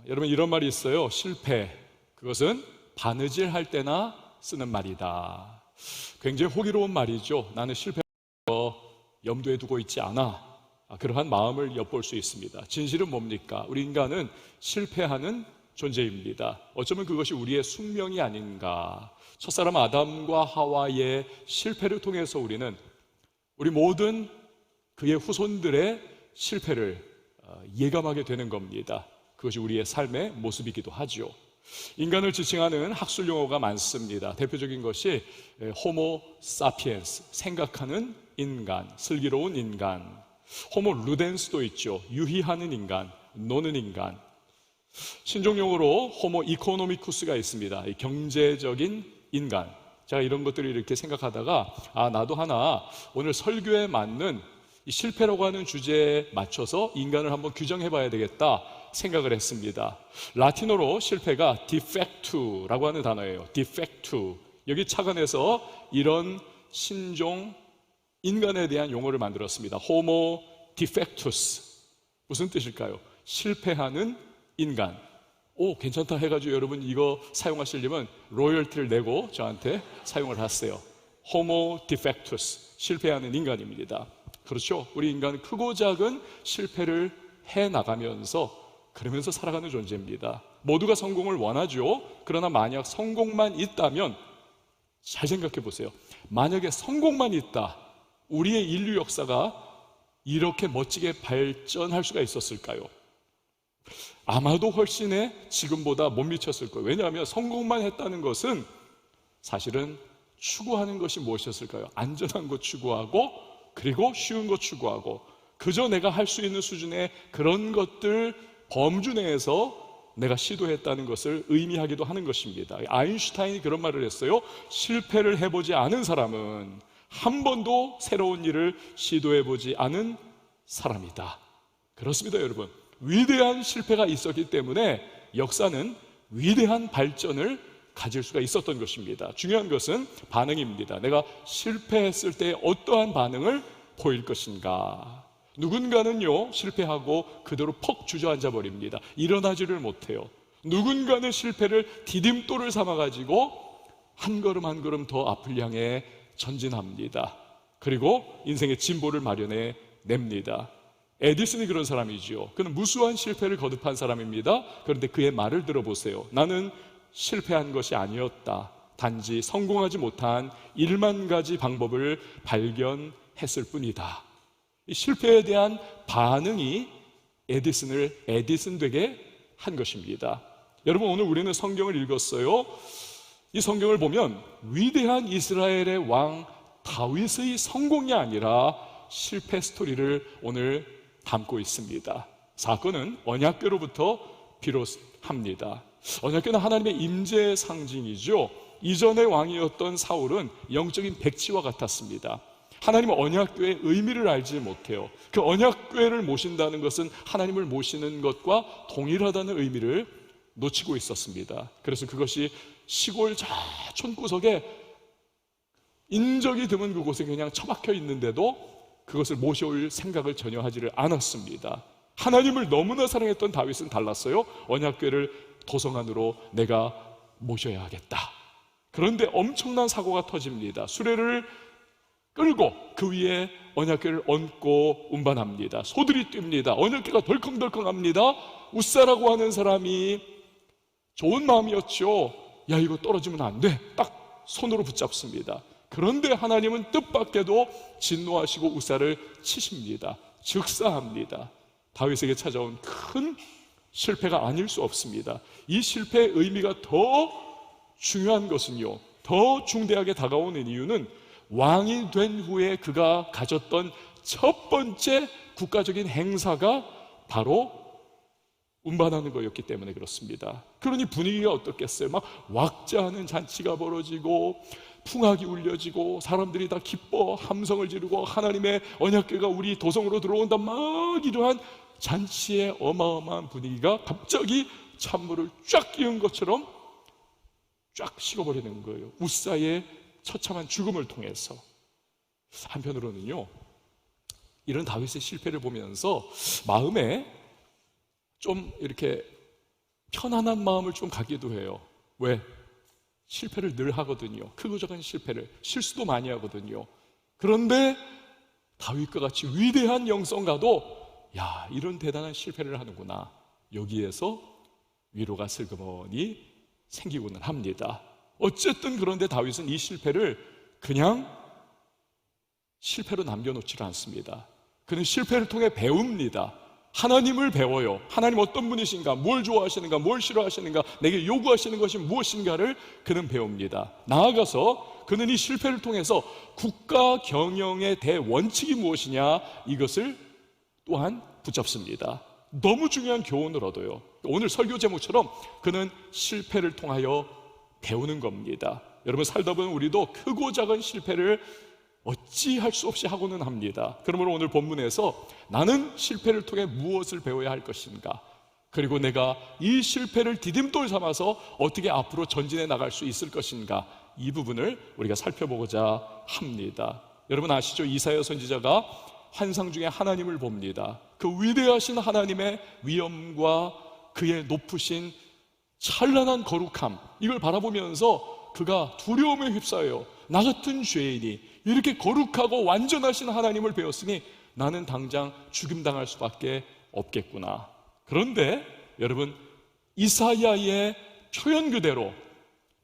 여러분 이런 말이 있어요. 실패, 그것은 바느질 할 때나 쓰는 말이다. 굉장히 호기로운 말이죠. 나는 실패 염두에 두고 있지 않아. 그러한 마음을 엿볼 수 있습니다. 진실은 뭡니까? 우리 인간은 실패하는 존재입니다. 어쩌면 그것이 우리의 숙명이 아닌가. 첫사람 아담과 하와의 실패를 통해서 우리는 우리 모든 그의 후손들의 실패를 예감하게 되는 겁니다. 그것이 우리의 삶의 모습이기도 하죠. 인간을 지칭하는 학술 용어가 많습니다. 대표적인 것이 호모 사피엔스, 생각하는 인간, 슬기로운 인간. 호모 루덴스도 있죠. 유희하는 인간, 노는 인간. 신종용어로 호모 이코노미쿠스가 있습니다. 경제적인 인간. 제가 이런 것들을 이렇게 생각하다가 나도 하나 오늘 설교에 맞는 이 실패라고 하는 주제에 맞춰서 인간을 한번 규정해 봐야 되겠다 생각을 했습니다. 라틴어로 실패가 defectu라고 하는 단어예요. defectu. 여기 착안해서 이런 신종 인간에 대한 용어를 만들었습니다. homo defectus. 무슨 뜻일까요? 실패하는 인간. 오, 괜찮다 해가지고 여러분 이거 사용하시려면 로열티를 내고 저한테 사용을 하세요. homo defectus. 실패하는 인간입니다. 그렇죠? 우리 인간은 크고 작은 실패를 해나가면서 그러면서 살아가는 존재입니다. 모두가 성공을 원하죠. 그러나 만약 성공만 있다면 잘 생각해 보세요. 만약에 성공만 있다, 우리의 인류 역사가 이렇게 멋지게 발전할 수가 있었을까요? 아마도 훨씬에 지금보다 못 미쳤을 거예요. 왜냐하면 성공만 했다는 것은 사실은 추구하는 것이 무엇이었을까요? 안전한 것 추구하고, 그리고 쉬운 것 추구하고, 그저 내가 할 수 있는 수준의 그런 것들 범주 내에서 내가 시도했다는 것을 의미하기도 하는 것입니다. 아인슈타인이 그런 말을 했어요. 실패를 해보지 않은 사람은 한 번도 새로운 일을 시도해보지 않은 사람이다. 그렇습니다, 여러분. 위대한 실패가 있었기 때문에 역사는 위대한 발전을 가질 수가 있었던 것입니다. 중요한 것은 반응입니다. 내가 실패했을 때 어떠한 반응을 보일 것인가. 누군가는요, 실패하고 그대로 퍽 주저앉아 버립니다. 일어나지를 못해요. 누군가는 실패를 디딤돌을 삼아가지고 한 걸음 한 걸음 더 앞을 향해 전진합니다. 그리고 인생의 진보를 마련해 냅니다. 에디슨이 그런 사람이지요. 그는 무수한 실패를 거듭한 사람입니다. 그런데 그의 말을 들어보세요. 나는 실패한 것이 아니었다. 단지 성공하지 못한 1만 가지 방법을 발견했을 뿐이다. 이 실패에 대한 반응이 에디슨을 에디슨 되게 한 것입니다. 여러분, 오늘 우리는 성경을 읽었어요. 이 성경을 보면 위대한 이스라엘의 왕 다윗의 성공이 아니라 실패 스토리를 오늘 담고 있습니다. 사건은 언약궤로부터 비롯합니다. 언약궤는 하나님의 임재의 상징이죠. 이전의 왕이었던 사울은 영적인 백치와 같았습니다. 하나님은 언약궤의 의미를 알지 못해요. 그 언약궤를 모신다는 것은 하나님을 모시는 것과 동일하다는 의미를 놓치고 있었습니다. 그래서 그것이 시골 자촌 구석에 인적이 드문 그곳에 그냥 처박혀 있는데도 그것을 모셔올 생각을 전혀 하지를 않았습니다. 하나님을 너무나 사랑했던 다윗은 달랐어요. 언약궤를 도성안으로 내가 모셔야 하겠다. 그런데 엄청난 사고가 터집니다. 수레를 끌고 그 위에 언약궤를 얹고 운반합니다. 소들이 뜁니다. 언약궤가 덜컹덜컹합니다. 웃사라고 하는 사람이 좋은 마음이었죠. 야, 이거 떨어지면 안 돼. 딱 손으로 붙잡습니다. 그런데 하나님은 뜻밖에도 진노하시고 우사를 치십니다. 즉사합니다. 다윗에게 찾아온 큰 실패가 아닐 수 없습니다. 이 실패의 의미가 더 중요한 것은요, 더 중대하게 다가오는 이유는 왕이 된 후에 그가 가졌던 첫 번째 국가적인 행사가 바로 운반하는 거였기 때문에 그렇습니다. 그러니 분위기가 어떻겠어요? 막 왁자하는 잔치가 벌어지고 풍악이 울려지고 사람들이 다 기뻐 함성을 지르고 하나님의 언약궤가 우리 도성으로 들어온다, 막 이러한 잔치의 어마어마한 분위기가 갑자기 찬물을 쫙 끼운 것처럼 쫙 식어버리는 거예요. 웃사의 처참한 죽음을 통해서. 한편으로는요, 이런 다윗의 실패를 보면서 마음에 좀 이렇게 편안한 마음을 좀 갖기도 해요. 왜? 실패를 늘 하거든요. 크고 작은 실패를, 실수도 많이 하거든요. 그런데 다윗과 같이 위대한 영성가도 야, 이런 대단한 실패를 하는구나, 여기에서 위로가 슬그머니 생기고는 합니다. 어쨌든 그런데 다윗은 이 실패를 그냥 실패로 남겨놓지를 않습니다. 그는 실패를 통해 배웁니다. 하나님을 배워요. 하나님 어떤 분이신가, 뭘 좋아하시는가, 뭘 싫어하시는가, 내게 요구하시는 것이 무엇인가를 그는 배웁니다. 나아가서 그는 이 실패를 통해서 국가 경영의 대원칙이 무엇이냐, 이것을 또한 붙잡습니다. 너무 중요한 교훈을 얻어요. 오늘 설교 제목처럼 그는 실패를 통하여 배우는 겁니다. 여러분, 살다 보면 우리도 크고 작은 실패를 어찌할 수 없이 하고는 합니다. 그러므로 오늘 본문에서 나는 실패를 통해 무엇을 배워야 할 것인가, 그리고 내가 이 실패를 디딤돌 삼아서 어떻게 앞으로 전진해 나갈 수 있을 것인가, 이 부분을 우리가 살펴보고자 합니다. 여러분 아시죠? 이사야 선지자가 환상 중에 하나님을 봅니다. 그 위대하신 하나님의 위엄과 그의 높으신 찬란한 거룩함, 이걸 바라보면서 그가 두려움에 휩싸여 나 같은 죄인이 이렇게 거룩하고 완전하신 하나님을 배웠으니 나는 당장 죽임당할 수밖에 없겠구나. 그런데 여러분, 이사야의 표현 그대로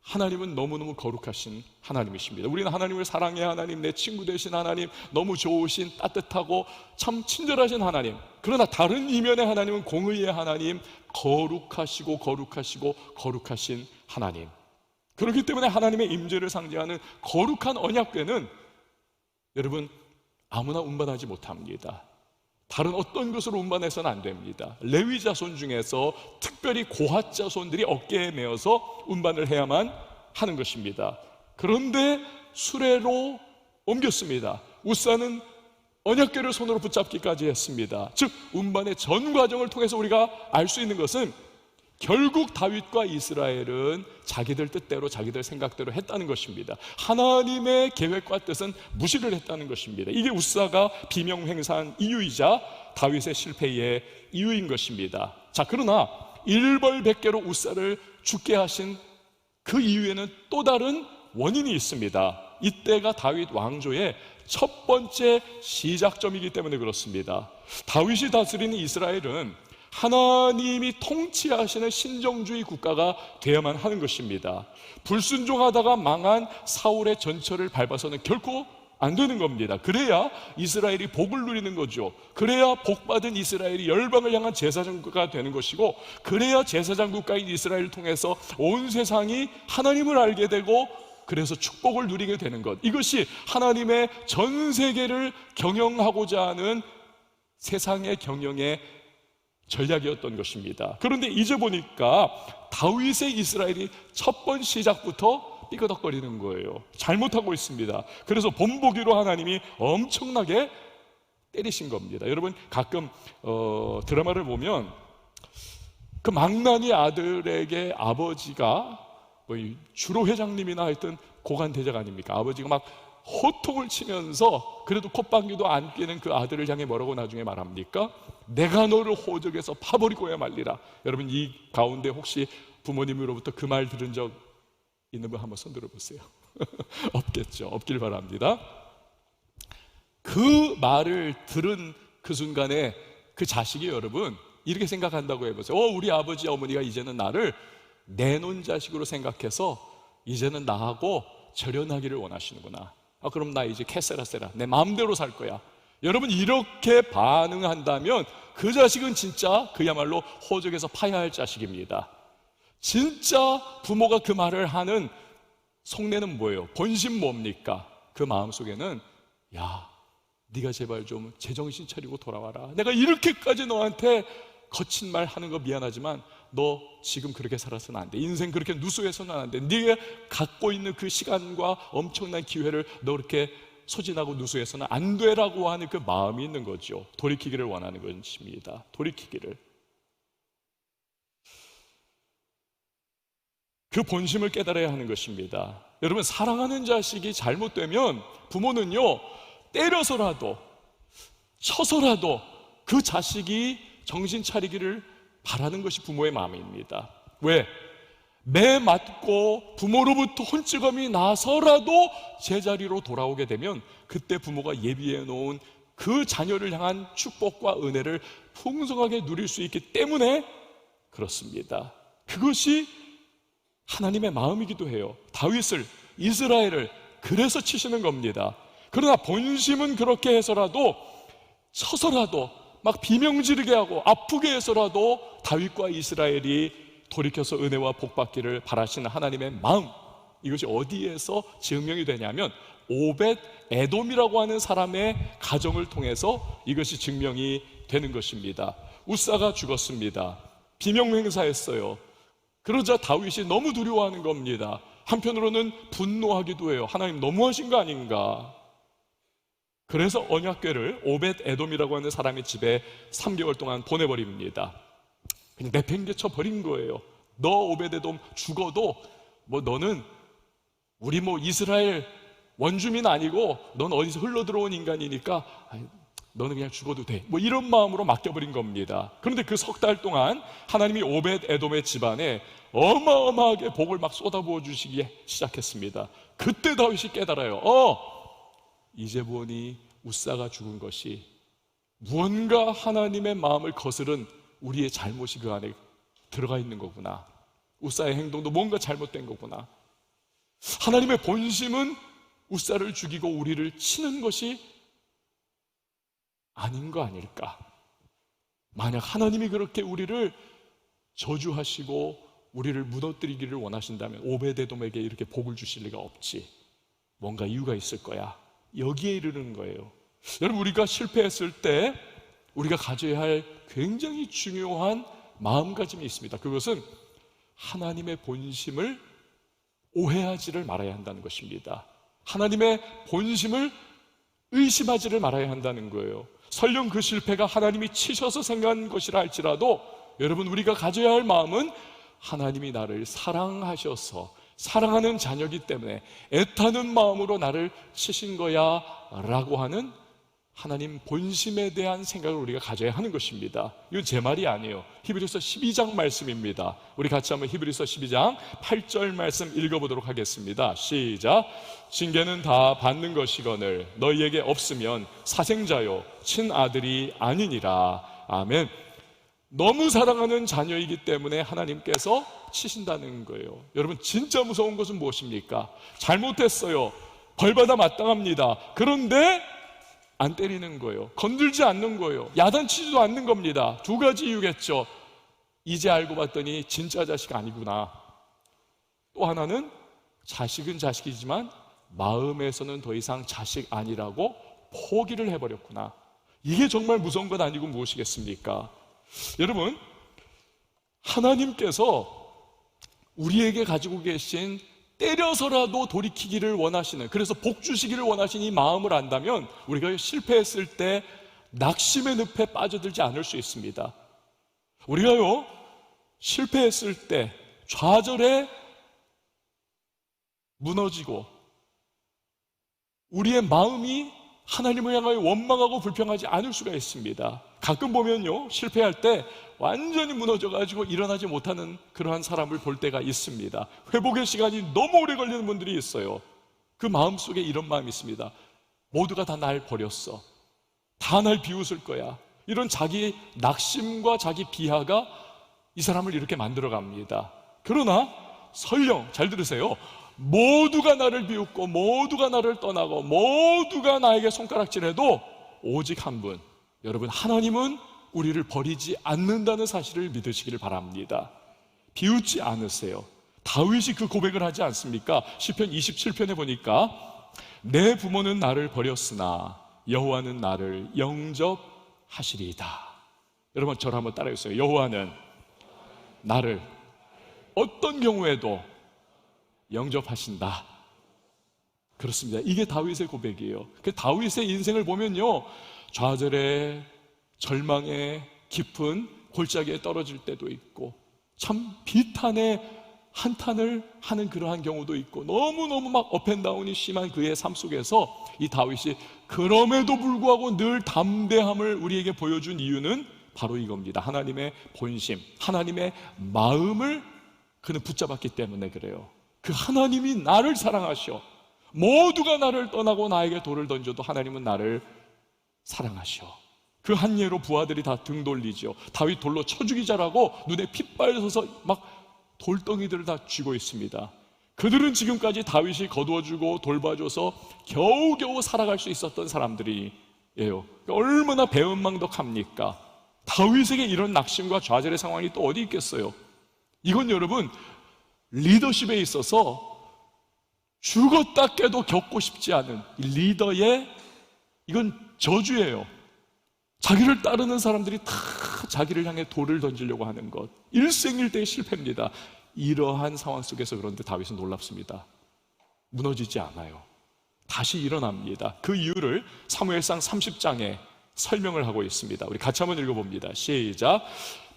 하나님은 너무너무 거룩하신 하나님이십니다. 우리는 하나님을 사랑의 하나님, 내 친구 되신 하나님, 너무 좋으신, 따뜻하고 참 친절하신 하나님. 그러나 다른 이면의 하나님은 공의의 하나님, 거룩하시고 거룩하시고 거룩하신 하나님. 그렇기 때문에 하나님의 임재를 상징하는 거룩한 언약궤는 여러분 아무나 운반하지 못합니다. 다른 어떤 것으로 운반해서는 안 됩니다. 레위 자손 중에서 특별히 고핫 자손들이 어깨에 메어서 운반을 해야만 하는 것입니다. 그런데 수레로 옮겼습니다. 우사는 언약궤를 손으로 붙잡기까지 했습니다. 즉 운반의 전 과정을 통해서 우리가 알 수 있는 것은 결국 다윗과 이스라엘은 자기들 뜻대로 자기들 생각대로 했다는 것입니다. 하나님의 계획과 뜻은 무시를 했다는 것입니다. 이게 우사가 비명행사한 이유이자 다윗의 실패의 이유인 것입니다. 자, 그러나 일벌백계로 우사를 죽게 하신 그 이유에는 또 다른 원인이 있습니다. 이때가 다윗 왕조의 첫 번째 시작점이기 때문에 그렇습니다. 다윗이 다스리는 이스라엘은 하나님이 통치하시는 신정주의 국가가 되어야만 하는 것입니다. 불순종하다가 망한 사울의 전철을 밟아서는 결코 안 되는 겁니다. 그래야 이스라엘이 복을 누리는 거죠. 그래야 복받은 이스라엘이 열방을 향한 제사장 국가가 되는 것이고, 그래야 제사장 국가인 이스라엘을 통해서 온 세상이 하나님을 알게 되고 그래서 축복을 누리게 되는 것, 이것이 하나님의 전 세계를 경영하고자 하는 세상의 경영의 전략이었던 것입니다. 그런데 이제 보니까 다윗의 이스라엘이 첫 번 시작부터 삐그덕거리는 거예요. 잘못하고 있습니다. 그래서 본보기로 하나님이 엄청나게 때리신 겁니다. 여러분 가끔 드라마를 보면 그 망나니 아들에게 아버지가 주로 회장님이나 하여튼 고관 대장 아닙니까? 아버지가 막 호통을 치면서 그래도 콧방귀도 안 뀌는 그 아들을 향해 뭐라고 나중에 말합니까? 내가 너를 호적에서 파버리고야 말리라. 여러분 이 가운데 혹시 부모님으로부터 그 말 들은 적 있는 분 한번 손 들어보세요. 없겠죠. 없길 바랍니다. 그 말을 들은 그 순간에 그 자식이 여러분 이렇게 생각한다고 해보세요. 우리 아버지 어머니가 이제는 나를 내놓은 자식으로 생각해서 이제는 나하고 절연하기를 원하시는구나. 그럼 나 이제 캐세라세라 내 마음대로 살 거야. 여러분 이렇게 반응한다면 그 자식은 진짜 그야말로 호적에서 파야 할 자식입니다. 진짜 부모가 그 말을 하는 속내는 뭐예요? 본심 뭡니까? 그 마음속에는 야, 네가 제발 좀 제정신 차리고 돌아와라. 내가 이렇게까지 너한테 거친 말 하는 거 미안하지만 너 지금 그렇게 살아서는 안 돼. 인생 그렇게 누수해서는 안 돼. 네가 갖고 있는 그 시간과 엄청난 기회를 너 그렇게 소진하고 누수해서는 안 되라고 하는 그 마음이 있는 거죠. 돌이키기를 원하는 것입니다. 돌이키기를. 그 본심을 깨달아야 하는 것입니다. 여러분 사랑하는 자식이 잘못되면 부모는요 때려서라도 쳐서라도 그 자식이 정신 차리기를 바라는 것이 부모의 마음입니다. 왜? 매 맞고 부모로부터 혼쭐감이 나서라도 제자리로 돌아오게 되면 그때 부모가 예비해 놓은 그 자녀를 향한 축복과 은혜를 풍성하게 누릴 수 있기 때문에 그렇습니다. 그것이 하나님의 마음이기도 해요. 다윗을, 이스라엘을 그래서 치시는 겁니다. 그러나 본심은 그렇게 해서라도, 쳐서라도, 막 비명지르게 하고 아프게 해서라도 다윗과 이스라엘이 돌이켜서 은혜와 복받기를 바라시는 하나님의 마음, 이것이 어디에서 증명이 되냐면 오벳 에돔이라고 하는 사람의 가정을 통해서 이것이 증명이 되는 것입니다. 우사가 죽었습니다. 비명행사했어요. 그러자 다윗이 너무 두려워하는 겁니다. 한편으로는 분노하기도 해요. 하나님 너무하신 거 아닌가. 그래서 언약궤를 오벳 에돔이라고 하는 사람의 집에 3개월 동안 보내버립니다. 그냥 내팽개쳐 버린 거예요. 너 오벳 에돔 죽어도 너는 우리 이스라엘 원주민 아니고 넌 어디서 흘러들어온 인간이니까 너는 그냥 죽어도 돼. 이런 마음으로 맡겨버린 겁니다. 그런데 그 석 달 동안 하나님이 오벳 에돔의 집안에 어마어마하게 복을 막 쏟아부어 주시기 시작했습니다. 그때 다윗이 깨달아요. 이제 보니 우사가 죽은 것이 무언가 하나님의 마음을 거스른 우리의 잘못이 그 안에 들어가 있는 거구나. 우사의 행동도 뭔가 잘못된 거구나. 하나님의 본심은 우사를 죽이고 우리를 치는 것이 아닌 거 아닐까. 만약 하나님이 그렇게 우리를 저주하시고 우리를 무너뜨리기를 원하신다면 오벳에돔에게 이렇게 복을 주실 리가 없지. 뭔가 이유가 있을 거야. 여기에 이르는 거예요. 여러분, 우리가 실패했을 때 우리가 가져야 할 굉장히 중요한 마음가짐이 있습니다. 그것은 하나님의 본심을 오해하지를 말아야 한다는 것입니다. 하나님의 본심을 의심하지를 말아야 한다는 거예요. 설령 그 실패가 하나님이 치셔서 생각한 것이라 할지라도 여러분, 우리가 가져야 할 마음은 하나님이 나를 사랑하셔서 사랑하는 자녀이기 때문에 애타는 마음으로 나를 치신 거야 라고 하는 하나님 본심에 대한 생각을 우리가 가져야 하는 것입니다. 이건 제 말이 아니에요. 히브리서 12장 말씀입니다. 우리 같이 한번 히브리서 12장 8절 말씀 읽어보도록 하겠습니다. 시작. 징계는 다 받는 것이거늘 너희에게 없으면 사생자요 친아들이 아니니라. 아멘. 너무 사랑하는 자녀이기 때문에 하나님께서 치신다는 거예요. 여러분, 진짜 무서운 것은 무엇입니까? 잘못했어요. 벌받아 마땅합니다. 그런데 안 때리는 거예요. 건들지 않는 거예요. 야단치지도 않는 겁니다. 두 가지 이유겠죠. 이제 알고 봤더니 진짜 자식 아니구나. 또 하나는 자식은 자식이지만 마음에서는 더 이상 자식 아니라고 포기를 해버렸구나. 이게 정말 무서운 것 아니고 무엇이겠습니까? 여러분, 하나님께서 우리에게 가지고 계신 때려서라도 돌이키기를 원하시는, 그래서 복 주시기를 원하시는 이 마음을 안다면 우리가 실패했을 때 낙심의 늪에 빠져들지 않을 수 있습니다. 우리가요, 실패했을 때 좌절에 무너지고 우리의 마음이 하나님을 향하여 원망하고 불평하지 않을 수가 있습니다. 가끔 보면요, 실패할 때 완전히 무너져가지고 일어나지 못하는 그러한 사람을 볼 때가 있습니다. 회복의 시간이 너무 오래 걸리는 분들이 있어요. 그 마음속에 이런 마음이 있습니다. 모두가 다 날 버렸어. 다 날 비웃을 거야. 이런 자기 낙심과 자기 비하가 이 사람을 이렇게 만들어갑니다. 그러나 설령, 잘 들으세요, 모두가 나를 비웃고 모두가 나를 떠나고 모두가 나에게 손가락질해도 오직 한 분, 여러분, 하나님은 우리를 버리지 않는다는 사실을 믿으시기를 바랍니다. 비웃지 않으세요. 다윗이 그 고백을 하지 않습니까? 시편 27편에 보니까 내 부모는 나를 버렸으나 여호와는 나를 영접하시리이다. 여러분, 저를 한번 따라해주세요. 여호와는 나를 어떤 경우에도 영접하신다. 그렇습니다. 이게 다윗의 고백이에요. 그 다윗의 인생을 보면요, 좌절에, 절망에, 깊은 골짜기에 떨어질 때도 있고 참 비탄에 한탄을 하는 그러한 경우도 있고 너무너무 막 업앤다운이 심한 그의 삶 속에서 이 다윗이 그럼에도 불구하고 늘 담대함을 우리에게 보여준 이유는 바로 이겁니다. 하나님의 본심, 하나님의 마음을 그는 붙잡았기 때문에 그래요. 그 하나님이 나를 사랑하셔. 모두가 나를 떠나고 나에게 돌을 던져도 하나님은 나를 사랑하셔. 그 한 예로 부하들이 다 등 돌리죠. 다윗 돌로 쳐 죽이자라고 눈에 핏발 서서 막 돌덩이들을 다 쥐고 있습니다. 그들은 지금까지 다윗이 거두어주고 돌봐줘서 겨우겨우 살아갈 수 있었던 사람들이에요. 얼마나 배은망덕합니까? 다윗에게 이런 낙심과 좌절의 상황이 또 어디 있겠어요? 이건 여러분, 리더십에 있어서 죽었다 깨도 겪고 싶지 않은 리더의 이건 저주예요. 자기를 따르는 사람들이 다 자기를 향해 돌을 던지려고 하는 것, 일생일대의 실패입니다. 이러한 상황 속에서 그런데 다윗은 놀랍습니다. 무너지지 않아요. 다시 일어납니다. 그 이유를 사무엘상 30장에 설명을 하고 있습니다. 우리 같이 한번 읽어봅니다. 시작.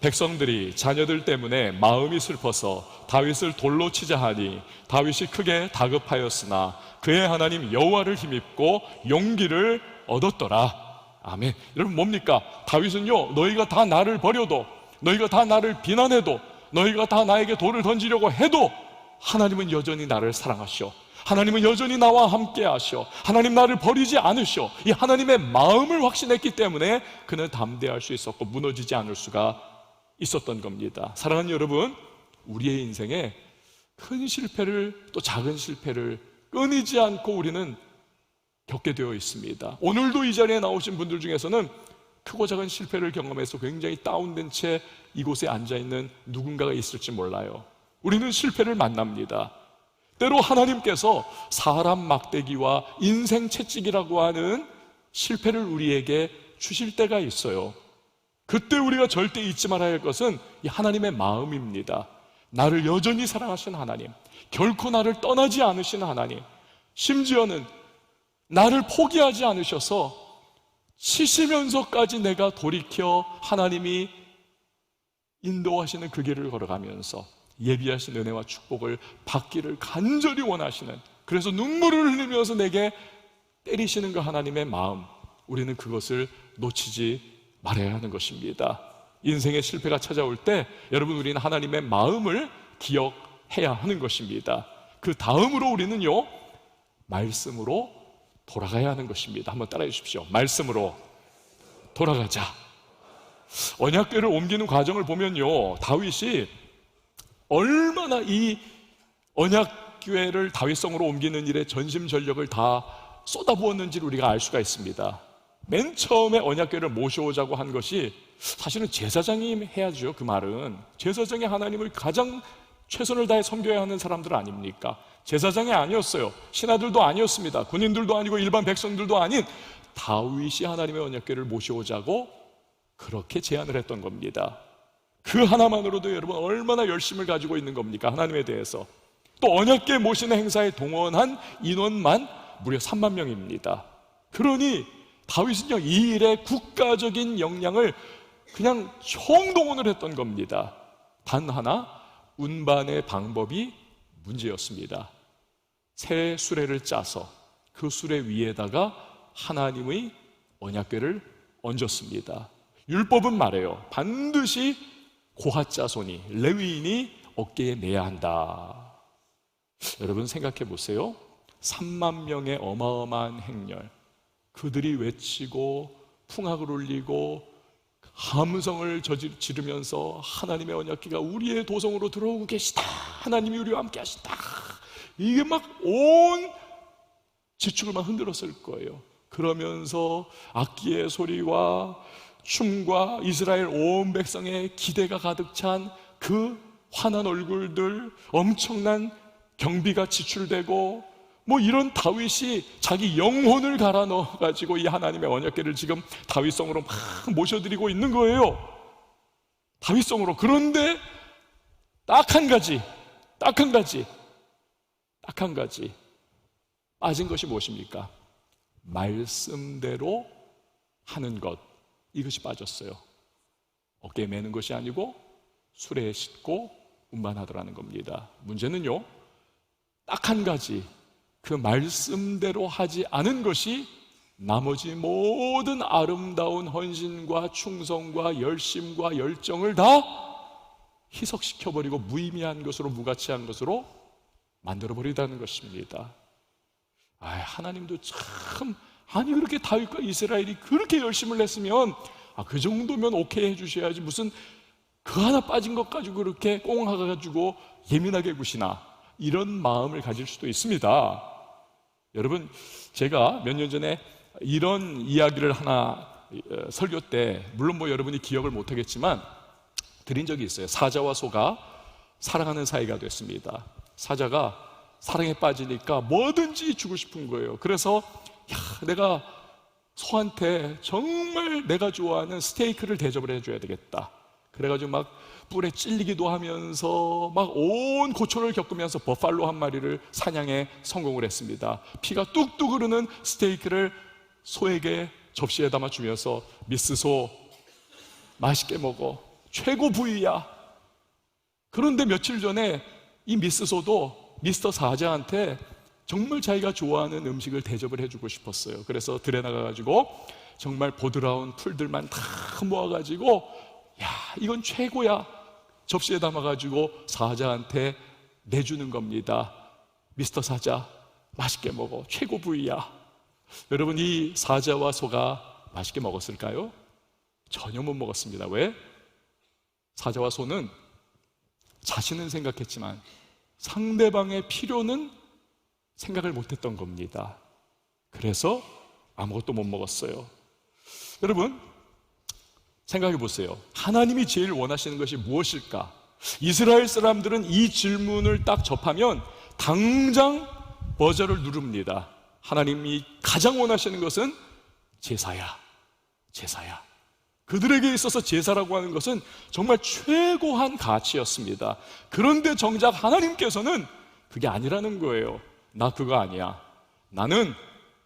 백성들이 자녀들 때문에 마음이 슬퍼서 다윗을 돌로 치자 하니 다윗이 크게 다급하였으나 그의 하나님 여호와를 힘입고 용기를 얻었더라. 아멘. 여러분 뭡니까? 다윗은요, 너희가 다 나를 버려도, 너희가 다 나를 비난해도, 너희가 다 나에게 돌을 던지려고 해도 하나님은 여전히 나를 사랑하셔. 하나님은 여전히 나와 함께 하셔. 하나님 나를 버리지 않으셔. 이 하나님의 마음을 확신했기 때문에 그는 담대할 수 있었고 무너지지 않을 수가 있었던 겁니다. 사랑하는 여러분, 우리의 인생에 큰 실패를 또 작은 실패를 끊이지 않고 우리는 겪게 되어 있습니다. 오늘도 이 자리에 나오신 분들 중에서는 크고 작은 실패를 경험해서 굉장히 다운된 채 이곳에 앉아있는 누군가가 있을지 몰라요. 우리는 실패를 만납니다. 때로 하나님께서 사람 막대기와 인생 채찍이라고 하는 실패를 우리에게 주실 때가 있어요. 그때 우리가 절대 잊지 말아야 할 것은 이 하나님의 마음입니다. 나를 여전히 사랑하신 하나님, 결코 나를 떠나지 않으신 하나님, 심지어는 나를 포기하지 않으셔서 치시면서까지 내가 돌이켜 하나님이 인도하시는 그 길을 걸어가면서 예비하신 은혜와 축복을 받기를 간절히 원하시는, 그래서 눈물을 흘리면서 내게 때리시는 그 하나님의 마음, 우리는 그것을 놓치지 말아야 하는 것입니다. 인생의 실패가 찾아올 때 여러분, 우리는 하나님의 마음을 기억해야 하는 것입니다. 그 다음으로 우리는요, 말씀으로 돌아가야 하는 것입니다. 한번 따라해 주십시오. 말씀으로 돌아가자. 언약궤를 옮기는 과정을 보면요, 다윗이 얼마나 이 언약궤를 다윗성으로 옮기는 일에 전심전력을 다 쏟아부었는지를 우리가 알 수가 있습니다. 맨 처음에 언약궤를 모셔오자고 한 것이 사실은 제사장이 해야죠. 그 말은 제사장이 하나님을 가장 최선을 다해 섬겨야 하는 사람들 아닙니까? 제사장이 아니었어요. 신하들도 아니었습니다. 군인들도 아니고 일반 백성들도 아닌 다윗이 하나님의 언약궤를 모셔오자고 그렇게 제안을 했던 겁니다. 그 하나만으로도 여러분 얼마나 열심을 가지고 있는 겁니까? 하나님에 대해서. 또 언약궤 모시는 행사에 동원한 인원만 무려 3만 명입니다. 그러니 다윗은요, 이 일에 국가적인 역량을 그냥 총동원을 했던 겁니다. 단 하나, 운반의 방법이 문제였습니다. 새 수레를 짜서 그 수레 위에다가 하나님의 언약궤를 얹었습니다. 율법은 말해요. 반드시 고핫 자손이, 레위인이 어깨에 매야 한다. 여러분 생각해 보세요. 3만 명의 어마어마한 행렬, 그들이 외치고 풍악을 울리고 함성을 지르면서 하나님의 언약궤가 우리의 도성으로 들어오고 계시다, 하나님이 우리와 함께 하시다, 이게 막 온 지축을 막 흔들었을 거예요. 그러면서 악기의 소리와 춤과 이스라엘 온 백성의 기대가 가득 찬 그 환한 얼굴들, 엄청난 경비가 지출되고 뭐 이런 다윗이 자기 영혼을 갈아 넣어가지고 이 하나님의 언약궤를 지금 다윗성으로 막 모셔드리고 있는 거예요. 다윗성으로. 그런데 딱 한 가지 빠진 것이 무엇입니까? 말씀대로 하는 것, 이것이 빠졌어요. 어깨에 매는 것이 아니고 수레에 싣고 운반하더라는 겁니다. 문제는요, 딱 한 가지, 그 말씀대로 하지 않은 것이 나머지 모든 아름다운 헌신과 충성과 열심과 열정을 다 희석시켜버리고 무의미한 것으로, 무가치한 것으로 만들어버리다는 것입니다. 하나님도 참, 아니 그렇게 다윗과 이스라엘이 그렇게 열심을 했으면 그 정도면 오케이 해주셔야지, 무슨 그 하나 빠진 것 가지고 그렇게 꽁하가지고 예민하게 구시나, 이런 마음을 가질 수도 있습니다. 여러분, 제가 몇 년 전에 이런 이야기를 하나 설교 때, 물론 여러분이 기억을 못하겠지만 드린 적이 있어요. 사자와 소가 사랑하는 사이가 됐습니다. 사자가 사랑에 빠지니까 뭐든지 주고 싶은 거예요. 그래서 내가 소한테 정말 내가 좋아하는 스테이크를 대접을 해줘야 되겠다. 그래가지고 막 뿔에 찔리기도 하면서 막 온 고초를 겪으면서 버팔로 한 마리를 사냥에 성공을 했습니다. 피가 뚝뚝 흐르는 스테이크를 소에게 접시에 담아 주면서, 미스 소 맛있게 먹어, 최고 부위야. 그런데 며칠 전에 이 미스 소도 미스터 사자한테 정말 자기가 좋아하는 음식을 대접을 해주고 싶었어요. 그래서 들에 나가가지고 정말 보드라운 풀들만 다 모아가지고, 이건 최고야, 접시에 담아가지고 사자한테 내주는 겁니다. 미스터 사자, 맛있게 먹어, 최고 부위야. 여러분, 이 사자와 소가 맛있게 먹었을까요? 전혀 못 먹었습니다. 왜? 사자와 소는 자신은 생각했지만 상대방의 필요는 생각을 못했던 겁니다. 그래서 아무것도 못 먹었어요. 여러분, 생각해 보세요. 하나님이 제일 원하시는 것이 무엇일까? 이스라엘 사람들은 이 질문을 딱 접하면 당장 버저를 누릅니다. 하나님이 가장 원하시는 것은 제사야, 제사야. 그들에게 있어서 제사라고 하는 것은 정말 최고한 가치였습니다. 그런데 정작 하나님께서는 그게 아니라는 거예요. 나 그거 아니야. 나는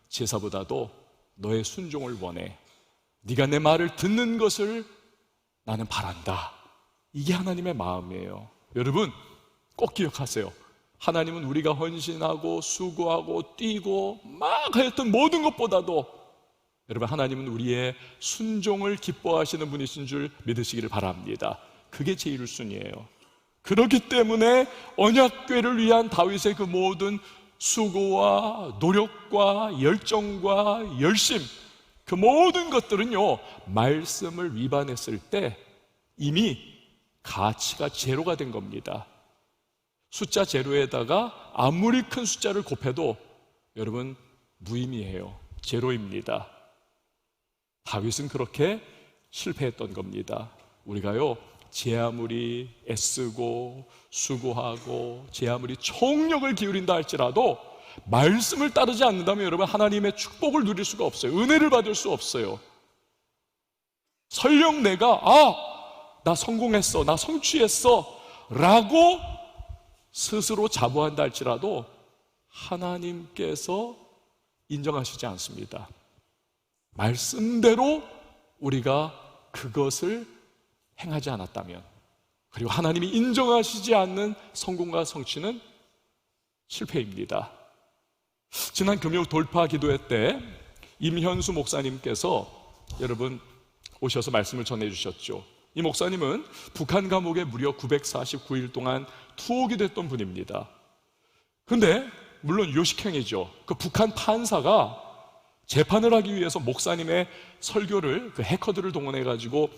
제사보다도 너의 순종을 원해. 네가 내 말을 듣는 것을 나는 바란다. 이게 하나님의 마음이에요. 여러분, 꼭 기억하세요. 하나님은 우리가 헌신하고 수고하고 뛰고 막 하였던 모든 것보다도, 여러분, 하나님은 우리의 순종을 기뻐하시는 분이신 줄 믿으시기를 바랍니다. 그게 제일 우선이에요. 그렇기 때문에 언약궤를 위한 다윗의 그 모든 수고와 노력과 열정과 열심, 그 모든 것들은요, 말씀을 위반했을 때 이미 가치가 제로가 된 겁니다. 숫자 제로에다가 아무리 큰 숫자를 곱해도 여러분 무의미해요. 제로입니다. 다윗은 그렇게 실패했던 겁니다. 우리가요, 제 아무리 애쓰고 수고하고 제 아무리 총력을 기울인다 할지라도 말씀을 따르지 않는다면 여러분, 하나님의 축복을 누릴 수가 없어요. 은혜를 받을 수 없어요. 설령 내가 나 성공했어, 나 성취했어 라고 스스로 자부한다 할지라도 하나님께서 인정하시지 않습니다. 말씀대로 우리가 그것을 행하지 않았다면, 그리고 하나님이 인정하시지 않는 성공과 성취는 실패입니다. 지난 금요 돌파 기도회 때 임현수 목사님께서 여러분 오셔서 말씀을 전해주셨죠. 이 목사님은 북한 감옥에 무려 949일 동안 투옥이 됐던 분입니다. 그런데 물론 요식행위죠. 그 북한 판사가 재판을 하기 위해서 목사님의 설교를, 그 해커들을 동원해가지고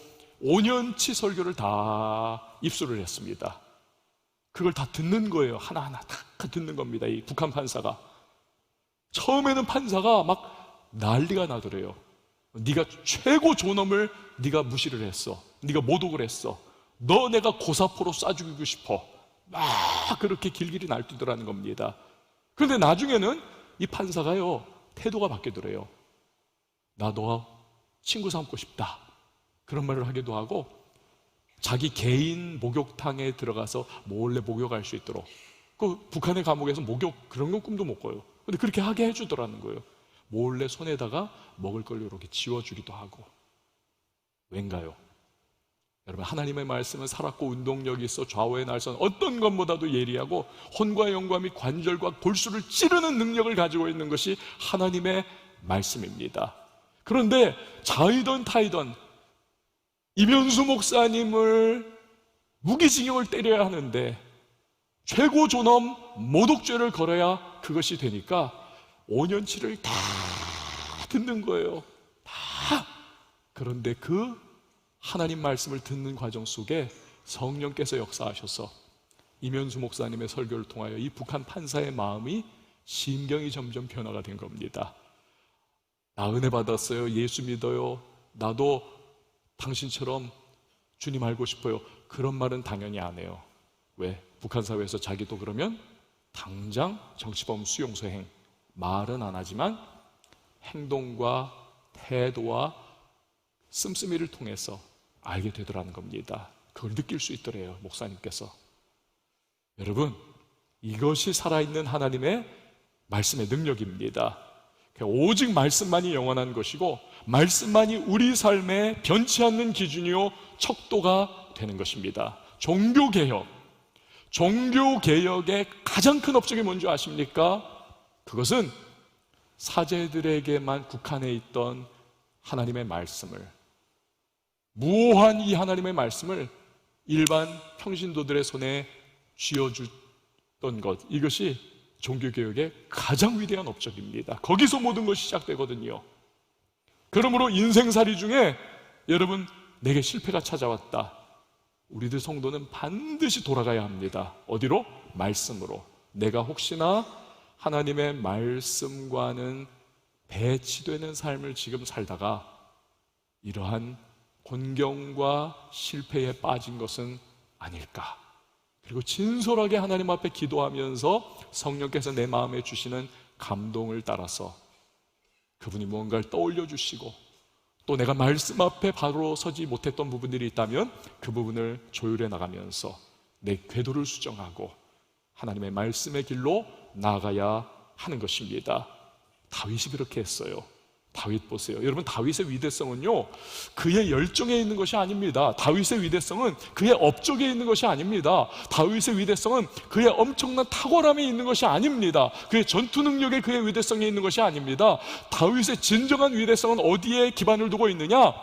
5년치 설교를 다 입수를 했습니다. 그걸 다 듣는 거예요. 하나하나 다 듣는 겁니다. 이 북한 판사가. 처음에는 판사가 막 난리가 나더래요. 네가 최고 존엄을 네가 무시를 했어. 네가 모독을 했어. 너 내가 고사포로 쏴 죽이고 싶어. 막 그렇게 길길이 날뛰더라는 겁니다. 그런데 나중에는 이 판사가요, 태도가 바뀌더래요. 나 너 친구 삼고 싶다, 그런 말을 하기도 하고, 자기 개인 목욕탕에 들어가서 몰래 목욕할 수 있도록, 그 북한의 감옥에서 목욕 그런 건 꿈도 못 꿔요. 근데 그렇게 하게 해주더라는 거예요. 몰래 손에다가 먹을 걸 이렇게 지워주기도 하고. 왠가요? 여러분, 하나님의 말씀은 살았고 운동력이 있어 좌우의 날선 어떤 것보다도 예리하고 혼과 영과 및 관절과 골수를 찌르는 능력을 가지고 있는 것이 하나님의 말씀입니다. 그런데 자이던 타이던 이면수 목사님을 무기징역을 때려야 하는데 최고 존엄 모독죄를 걸어야 그것이 되니까 5년치를 다 듣는 거예요. 다. 그런데 그 하나님 말씀을 듣는 과정 속에 성령께서 역사하셔서 이면수 목사님의 설교를 통하여 이 북한 판사의 마음이 심경이 점점 변화가 된 겁니다. 나 은혜 받았어요. 예수 믿어요. 나도 당신처럼 주님 알고 싶어요. 그런 말은 당연히 안 해요. 왜? 북한 사회에서 자기도 그러면 당장 정치범 수용소행, 말은 안 하지만 행동과 태도와 씀씀이를 통해서 알게 되더라는 겁니다. 그걸 느낄 수 있더래요, 목사님께서. 여러분, 이것이 살아있는 하나님의 말씀의 능력입니다. 오직 말씀만이 영원한 것이고 말씀만이 우리 삶의 변치 않는 기준이요 척도가 되는 것입니다. 종교개혁의 가장 큰 업적이 뭔지 아십니까? 그것은 사제들에게만 국한해 있던 하나님의 말씀을, 무오한 이 하나님의 말씀을 일반 평신도들의 손에 쥐어줬던 것, 이것이 종교개혁의 가장 위대한 업적입니다. 거기서 모든 것이 시작되거든요. 그러므로 인생살이 중에 여러분, 내게 실패가 찾아왔다. 우리들 성도는 반드시 돌아가야 합니다. 어디로? 말씀으로. 내가 혹시나 하나님의 말씀과는 배치되는 삶을 지금 살다가 이러한 곤경과 실패에 빠진 것은 아닐까. 그리고 진솔하게 하나님 앞에 기도하면서 성령께서 내 마음에 주시는 감동을 따라서 그분이 무언가를 떠올려 주시고 또 내가 말씀 앞에 바로 서지 못했던 부분들이 있다면 그 부분을 조율해 나가면서 내 궤도를 수정하고 하나님의 말씀의 길로 나아가야 하는 것입니다. 다윗이 그렇게 했어요. 다윗 보세요. 여러분, 다윗의 위대성은요 그의 열정에 있는 것이 아닙니다. 다윗의 위대성은 그의 업적에 있는 것이 아닙니다. 다윗의 위대성은 그의 엄청난 탁월함에 있는 것이 아닙니다. 그의 전투 능력에 그의 위대성이 있는 것이 아닙니다. 다윗의 진정한 위대성은 어디에 기반을 두고 있느냐?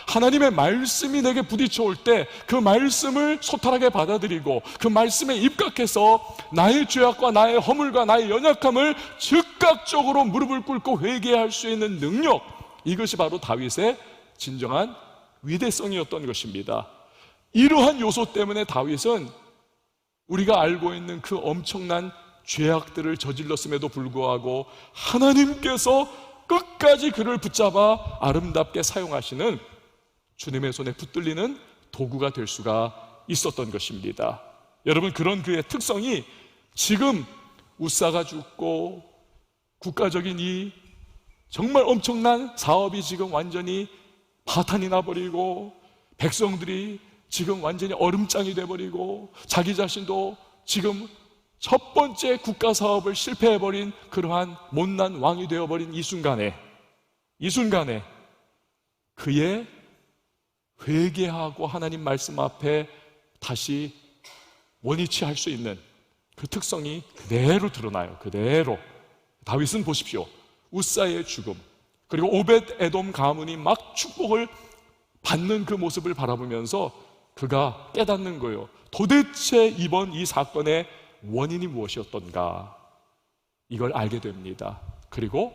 하나님의 말씀이 내게 부딪혀올 때 그 말씀을 소탈하게 받아들이고 그 말씀에 입각해서 나의 죄악과 나의 허물과 나의 연약함을 즉각적으로 무릎을 꿇고 회개할 수 있는 능력, 이것이 바로 다윗의 진정한 위대성이었던 것입니다. 이러한 요소 때문에 다윗은 우리가 알고 있는 그 엄청난 죄악들을 저질렀음에도 불구하고 하나님께서 끝까지 그를 붙잡아 아름답게 사용하시는 주님의 손에 붙들리는 도구가 될 수가 있었던 것입니다. 여러분, 그런 그의 특성이 지금 우사가 죽고 국가적인 이 정말 엄청난 사업이 지금 완전히 파탄이 나버리고 백성들이 지금 완전히 얼음장이 돼버리고 자기 자신도 지금 첫 번째 국가 사업을 실패해버린 그러한 못난 왕이 되어버린 이 순간에 그의 회개하고 하나님 말씀 앞에 다시 원위치할 수 있는 그 특성이 그대로 드러나요. 그대로. 다윗은 보십시오. 우사의 죽음, 그리고 오벳 에돔 가문이 막 축복을 받는 그 모습을 바라보면서 그가 깨닫는 거예요. 도대체 이번 이 사건의 원인이 무엇이었던가, 이걸 알게 됩니다. 그리고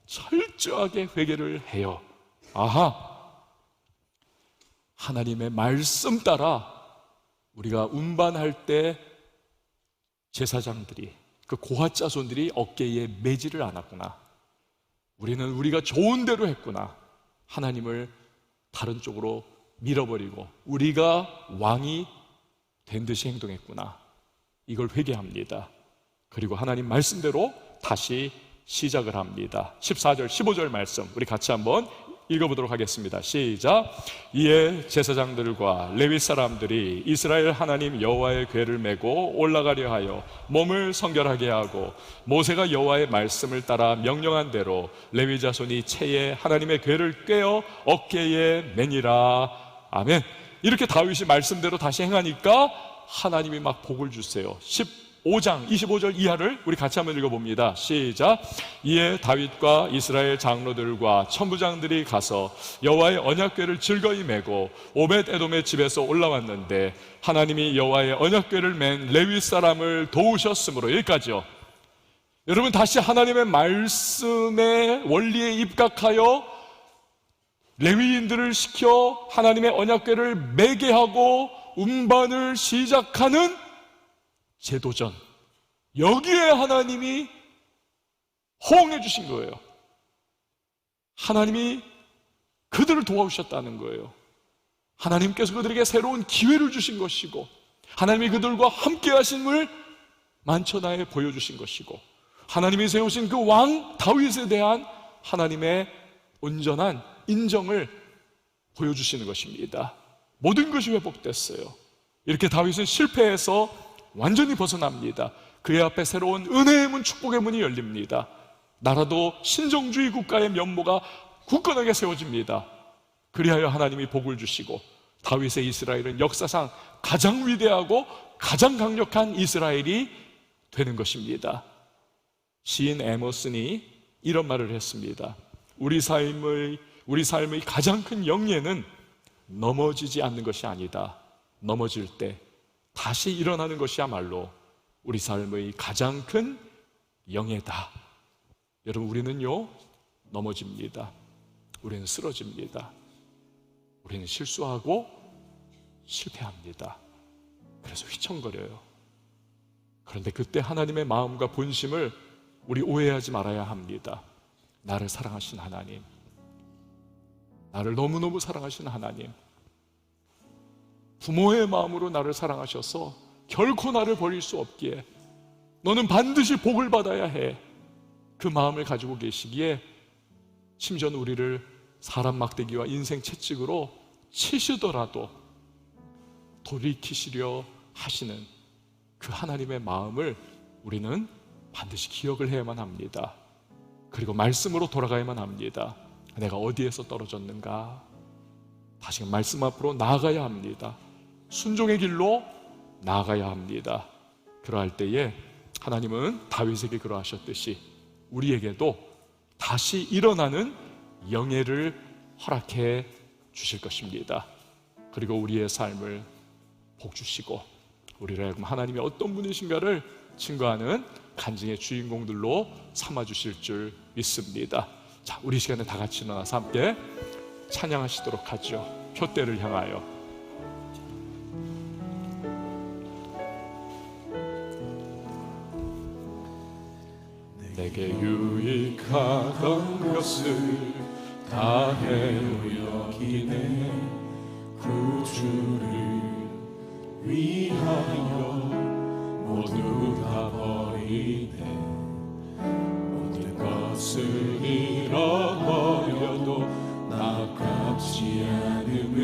철저하게 회개를 해요. 아하, 하나님의 말씀 따라 우리가 운반할 때 제사장들이, 그 고핫 자손들이 어깨에 매지를 않았구나. 우리는 우리가 좋은 대로 했구나. 하나님을 다른 쪽으로 밀어버리고 우리가 왕이 된 듯이 행동했구나. 이걸 회개합니다. 그리고 하나님 말씀대로 다시 시작을 합니다. 14절, 15절 말씀 우리 같이 한번 읽어보도록 하겠습니다. 시작. 이에 제사장들과 레위 사람들이 이스라엘 하나님 여호와의 궤를 메고 올라가려 하여 몸을 성결하게 하고 모세가 여호와의 말씀을 따라 명령한 대로 레위 자손이 채에 하나님의 궤를 꿰어 어깨에 매니라. 아멘. 이렇게 다윗이 말씀대로 다시 행하니까 하나님이 막 복을 주세요. 5장 25절 이하를 우리 같이 한번 읽어봅니다. 시작. 이에 다윗과 이스라엘 장로들과 천부장들이 가서 여호와의 언약궤를 즐거이 메고 오벳에돔의 집에서 올라왔는데 하나님이 여호와의 언약궤를 맨 레위 사람을 도우셨으므로. 여기까지요. 여러분, 다시 하나님의 말씀의 원리에 입각하여 레위인들을 시켜 하나님의 언약궤를 매게 하고 운반을 시작하는 제도전, 여기에 하나님이 호응해 주신 거예요. 하나님이 그들을 도와주셨다는 거예요. 하나님께서 그들에게 새로운 기회를 주신 것이고, 하나님이 그들과 함께 하심을 만천하에 보여주신 것이고, 하나님이 세우신 그 왕 다윗에 대한 하나님의 온전한 인정을 보여주시는 것입니다. 모든 것이 회복됐어요. 이렇게 다윗은 실패해서 완전히 벗어납니다. 그의 앞에 새로운 은혜의 문, 축복의 문이 열립니다. 나라도 신정주의 국가의 면모가 굳건하게 세워집니다. 그리하여 하나님이 복을 주시고 다윗의 이스라엘은 역사상 가장 위대하고 가장 강력한 이스라엘이 되는 것입니다. 시인 에머슨이 이런 말을 했습니다. 우리 삶의 가장 큰 영예는 넘어지지 않는 것이 아니다. 넘어질 때 다시 일어나는 것이야말로 우리 삶의 가장 큰 영예다. 여러분, 우리는요, 넘어집니다. 우리는 쓰러집니다. 우리는 실수하고 실패합니다. 그래서 휘청거려요. 그런데 그때 하나님의 마음과 본심을 우리 오해하지 말아야 합니다. 나를 사랑하신 하나님, 나를 너무너무 사랑하신 하나님, 부모의 마음으로 나를 사랑하셔서 결코 나를 버릴 수 없기에 너는 반드시 복을 받아야 해. 그 마음을 가지고 계시기에 심지어는 우리를 사람 막대기와 인생 채찍으로 치시더라도 돌이키시려 하시는 그 하나님의 마음을 우리는 반드시 기억을 해야만 합니다. 그리고 말씀으로 돌아가야만 합니다. 내가 어디에서 떨어졌는가? 다시 말씀 앞으로 나아가야 합니다. 순종의 길로 나아가야 합니다. 그러할 때에 하나님은 다윗에게 그러하셨듯이 우리에게도 다시 일어나는 영예를 허락해 주실 것입니다. 그리고 우리의 삶을 복주시고 우리를 하여금 하나님이 어떤 분이신가를 증거하는 간증의 주인공들로 삼아주실 줄 믿습니다. 자, 우리 시간에 다 같이 일어나서 함께 찬양하시도록 하죠. 표대를 향하여. 내게 유익하던 것을 다 해로 여기네. 구주를 위하여 모두 다 버리네. 모든 것을 잃어버려도 아깝지 않음은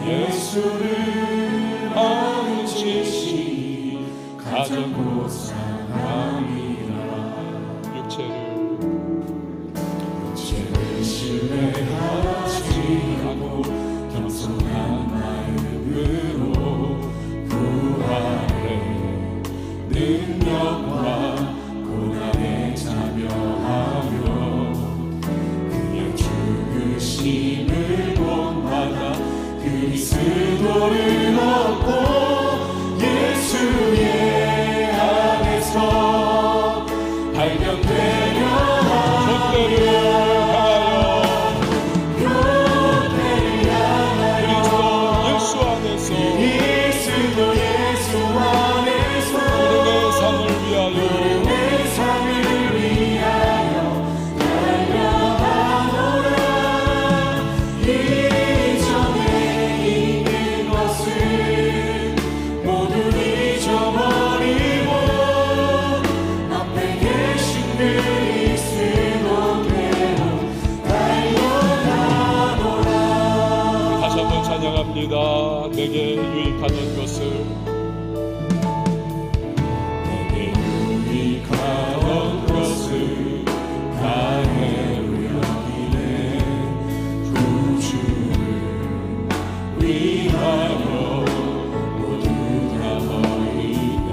예수를 아는 지시 가장 고상함이라. 육체를 신뢰하지 않고 겸손한 마음으로 부활의 능력과 고난에 참여하며 그의 죽으심을 본받아 그리스도를 얻고 예수의 안에서 발견되려 내게 유익하던 것을 내게 유익하던 것을 다 해로 여기네. 구주를 위하여 모두 다 버리네.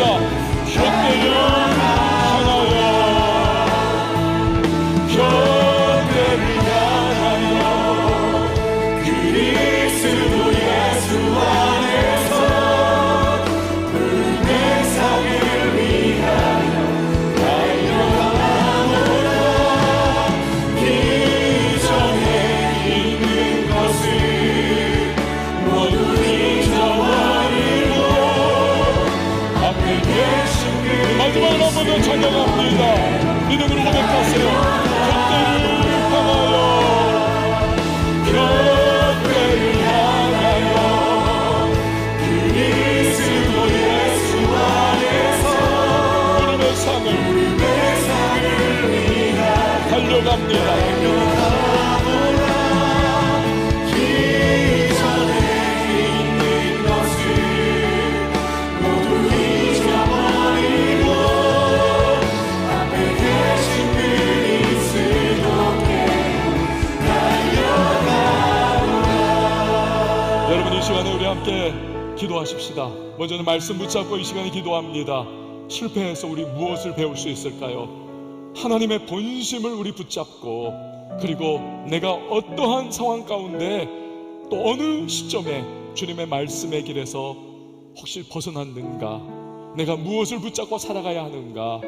현대를 향하여 현대를 향하여 그리스도 예수 안에서 내 삶을 위하여 달려가노라. 이전에 있는 것을 모두 잊어버리고 앞에 계신 그 마지막으로 한 번 더 찬양합니다. 믿음으로 고백하세요. 현대를 향하여 현대를 향하여 그리스도 예수 안에서 구름의 상을 위하여 달려갑니다. 이전에 있는 것을 모두 잊어버리고 앞에 계신 그리스도께 달려가노라. 여러분, 이 시간에 우리 함께 기도하십시다. 먼저는 말씀 붙잡고 이 시간에 기도합니다. 실패해서 우리 무엇을 배울 수 있을까요? 하나님의 본심을 우리 붙잡고, 그리고 내가 어떠한 상황 가운데 또 어느 시점에 주님의 말씀의 길에서 혹시 벗어났는가, 내가 무엇을 붙잡고 살아가야 하는가,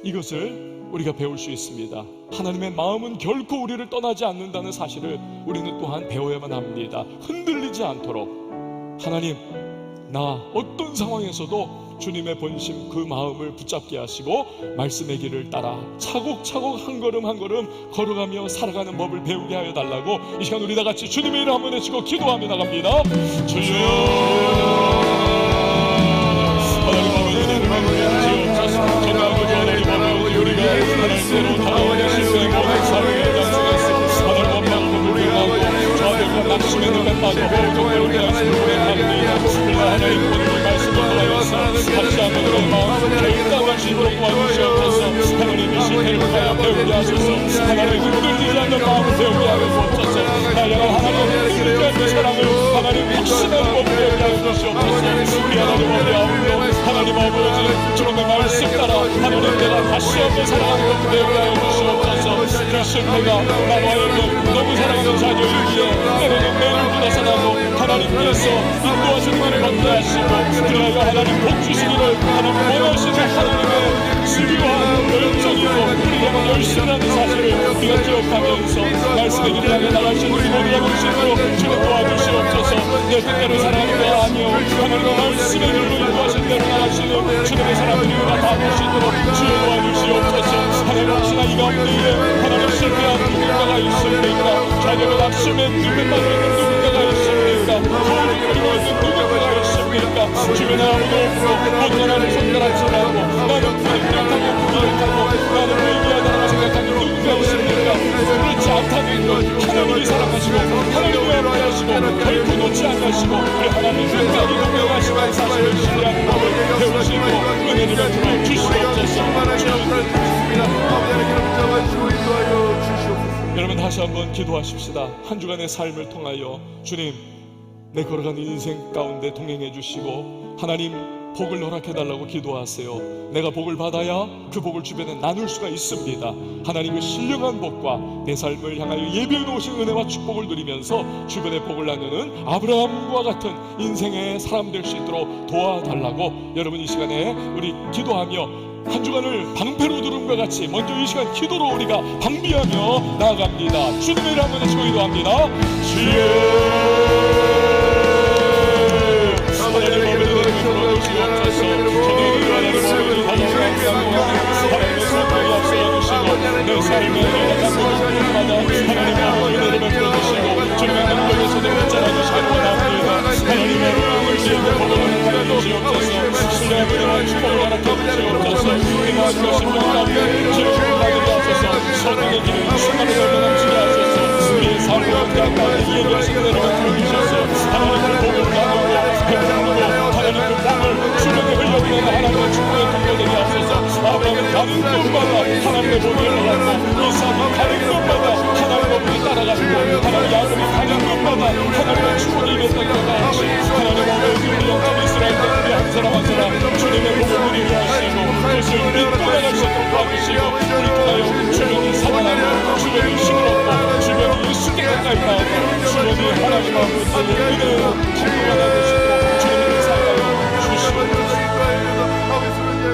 이것을 우리가 배울 수 있습니다. 하나님의 마음은 결코 우리를 떠나지 않는다는 사실을 우리는 또한 배워야만 합니다. 흔들리지 않도록 하나님, 나 어떤 상황에서도 주님의 본심, 그 마음을 붙잡게 하시고 말씀의 길을 따라 차곡차곡 한 걸음 한 걸음 걸어가며 살아가는 법을 배우게 하여 달라고 이 시간 우리 다 같이 주님의 이름 한번 외치고 기도하며 나갑니다. 주여, 하나님 아버지, 전하고 전하고 아버지, 우리가 하나님께로 다가오는 실수의 모든 삶의 장소에서 하나님 원망하고 불평하고 저하들과 낙심에 눈에 빠져 모든 우리 양심을 고백합니다. 하나님 오늘 말씀을 통하여서 같이 한번 그런 마음 결단할 수 있도록 도와주시옵소서. 하나님 이 시대를 통하여 배우게 하소서. 하나님 흔들리지 않는 마음을 배우게 하여 주옵소서. 하나님 흔들리지 않는 사랑을 하나님 확신하는 법을 배우게 하여 주시옵소서. 우리 하나님 어디하옵도 하나님 아버지 주님의 말씀 따라 하나님 내가 다시 한번 사랑하는 법을 배우게 하여 주시옵소서. 그 실패가 나와 있는 너무 사랑하는 자녀이기에 때로는 매를 부다사나고 하나님께서 인도하시는 것을 받게 하시고 그러하여 하나님 복 주시기를 하나님 원하시는 하나님의 지루한 열정이고 우리가 열심히 하는 사실을 우리가 기억하면서 말씀의 길을 향해 나갈 수 있는 모두가 될 수 있도록 주님 도와주시옵소서. 내 뜻대로 사랑하는 거 아니요 하나님의 말씀의 길로 인도하신 대로 나갈 수 있는 주님의 사람들이 다 될 수 있도록 주여 도와주시옵소서. 하나님 혹시나 이 가운데에 하나님 실패한 누군가가 있습니까? 자녀가 낙심에 늙에 빠져있는 누군가가 있습니까? 거울을 그리고 있는 누군가가 있습니까? 주변에 아무도 없고 모든 하나님 손가락질하고 나는 불행하고 부족하고 나는 회개하다라고 생각하는 누군가 있습니까? 그렇지 않다는 것 하나님이 사랑하시고 하나님이 함께하시고 결코 놓지 않으시고 우리 하나님 끝까지 동행하시는 사실을 신뢰하는 법을 배우시고 은혜를 베풀어 주시옵소서. 여러분 다시 한번 기도하십시다. 한 주간의 삶을 통하여 주님 내 걸어가는 인생 가운데 동행해 주시고 하나님 복을 허락해달라고 기도하세요. 내가 복을 받아야 그 복을 주변에 나눌 수가 있습니다. 하나님의 신령한 복과 내 삶을 향하여 예비해 놓으신 은혜와 축복을 누리면서 주변에 복을 나누는 아브라함과 같은 인생의 사람 될 수 있도록 도와달라고 여러분 이 시간에 우리 기도하며 한 주간을 방패로 두름과 같이 먼저 이 시간 기도로 우리가 방비하며 나아갑니다. 주님의 이름 한번 외치고 기도합니다. 주여 하나님 법에 들어주시옵소서. 주님의 하나님 법에 하나님의 선택에 앞서주시고 내 삶에 내가 모든 일마다 하나님의 은혜를 베풀어주시고 주님의 능력에서도 붙잡아주시기를 원합니다. 하나님의 은혜를 지혜의 복을 허락하여 주시옵소서. 신뢰의 은혜와 축복을 허락하여 주시옵소서. 그리고 심령 가운데 지혜를 받으게 하소서. 선행의 길을 충만히 넘치게 하소서. 우리의 삶을 어떻게 이해될 수 있는 은혜를 베풀어주셔서 하나님의 복을 나누고 베풀고 하나님 그 복을 주님의 흘려보내는 하나님의 축복의 통로되게 하소서. 아브라함은 가는 곳마다 하나님의 복을 받았고 이삭이 가는 곳마다 하나님의 복을 따라가시고 하나님 야곱이 가는 곳마다 하나님의 축복이 임했던 것 같이 하나님 아버지 우리 영적 이스라엘 우리 한 사람 한 사람 주님의 복을 아버지의 은혜로 통로가 될 수 있도록 주님의 사랑하여 주시옵소서.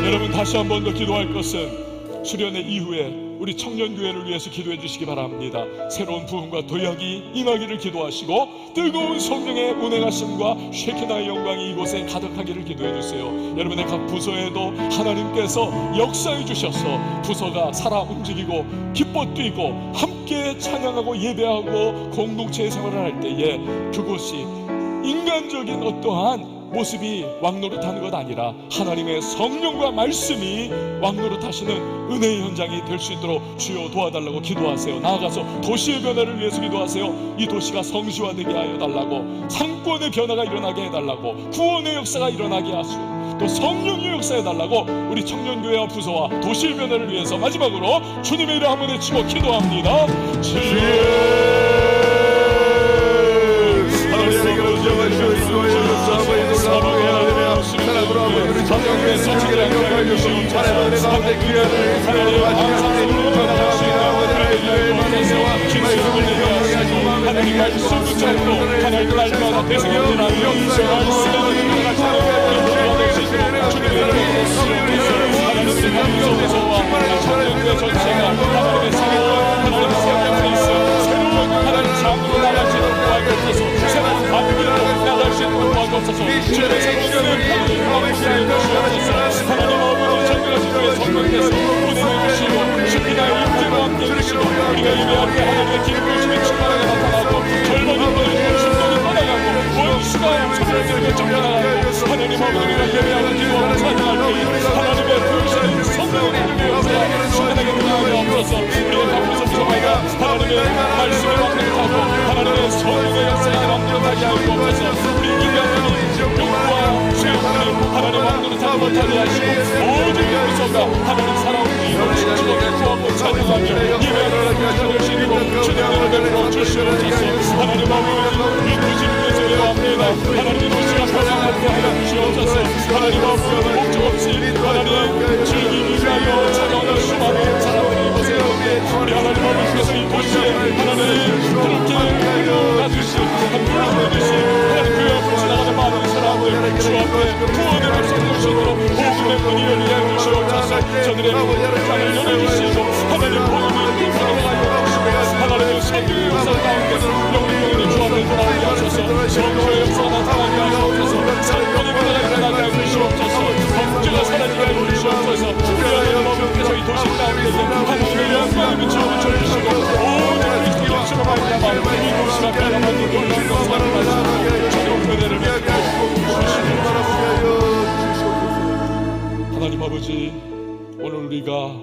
여러분 다시 한 번 더 기도할 것은 수련회 이후에 우리 청년교회를 위해서 기도해 주시기 바랍니다. 새로운 부흥과 도약이 임하기를 기도하시고 뜨거운 성령의 운행하심과 쉐키나의 영광이 이곳에 가득하기를 기도해 주세요. 여러분의 각 부서에도 하나님께서 역사해 주셔서 부서가 살아 움직이고 기뻐 뛰고 함께 찬양하고 예배하고 공동체 생활을 할 때에 그곳이 인간적인 어떠한 모습이 왕노릇하는 것 아니라 하나님의 성령과 말씀이 왕노릇하시는 은혜의 현장이 될 수 있도록 주여 도와달라고 기도하세요. 나아가서 도시의 변화를 위해서 기도하세요. 이 도시가 성시화되게 하여 달라고, 상권의 변화가 일어나게 해달라고, 구원의 역사가 일어나게 하시고 또 성령의 역사해 달라고 우리 청년교회와 부서와 도시의 변화를 위해서 마지막으로 주님의 이름 한번 외치고 기도합니다. 하나님 말씀 붙잡고 하나님 날마다 대승형들하며 하나님의 감소소와 청년교회 전체가 하나님의 사랑과 하나님의 생명에 있어 새로운 하나님 장으로 나갈 수 있도록 도와주옵소서. 새로운 감기로 나갈 수 있도록 도와주옵소서. 주님의 생명을 하나님 어머니 전능하신 주의 성령께서 운행해 주시고 주님의 임재와 함께 해주시고 우리가 예배할 때 하나님의 기름 부으심이 충만하게 나타나고 절망이 떠나고 충동이 떠나가고 원수가 천년들에게 쫓겨나가고 하나님 어머니가 예배하는 기도하고 찬양할 때 하나님의 부으시는 성령의 능력으로 충만하게 나가게 하옵소서. 우리의 감사서 부서마다 하나님의 말씀을 완전하고 하나님의 성령의 역사가 완전하게 하옵소서. 우리 인간적인 욕구와 죄악을 하나님 완전하지 못하게 하시고 모든 부서가 하나님 사랑으로 춤추고 기뻐하고 찬양하며 예배하는 하나님이시고 주님을 베풀어 주시옵소서. 하나님 아버지 이 도시를 위해서 기도합니다. 하나님 도시가 평안하게 하여 주시옵소서. 하나님 아버지 목적 없이 하나님 즐기기 위하여 찾아오는 수많은 사람들이 이곳에 오게 우리 하나님 아버지께서 이 도시에 하나님 그렇게 놔주시 불러내주시 하나님 그 옆으로 지나가는 많은 사람들 주 앞에 구원의 말씀을 주시도록 복음의 문을 열게 주시옵소서. 저들의 땅을 열어주시고 하나님 복음이 불러가게 하시고 하나님의 성령의 역사 가운데 영광이 주 앞에 돌아오게 하소서. 성령의 역사가 나타나게 하시옵소서. 상권의 변화가 일어나게 하시옵소서. 범죄가 사라지게 하시옵소서. 우리 하나님 아버지께서 이 도시 가운데 하나님의 영광을 비추어주시고 모든 그리스도 역사로 말미암아 이 도시가 변화받는 놀라운 역사를 하시고 주님 은혜를 베풀어 주시옵소서. 하나님 아버지 오늘 우리가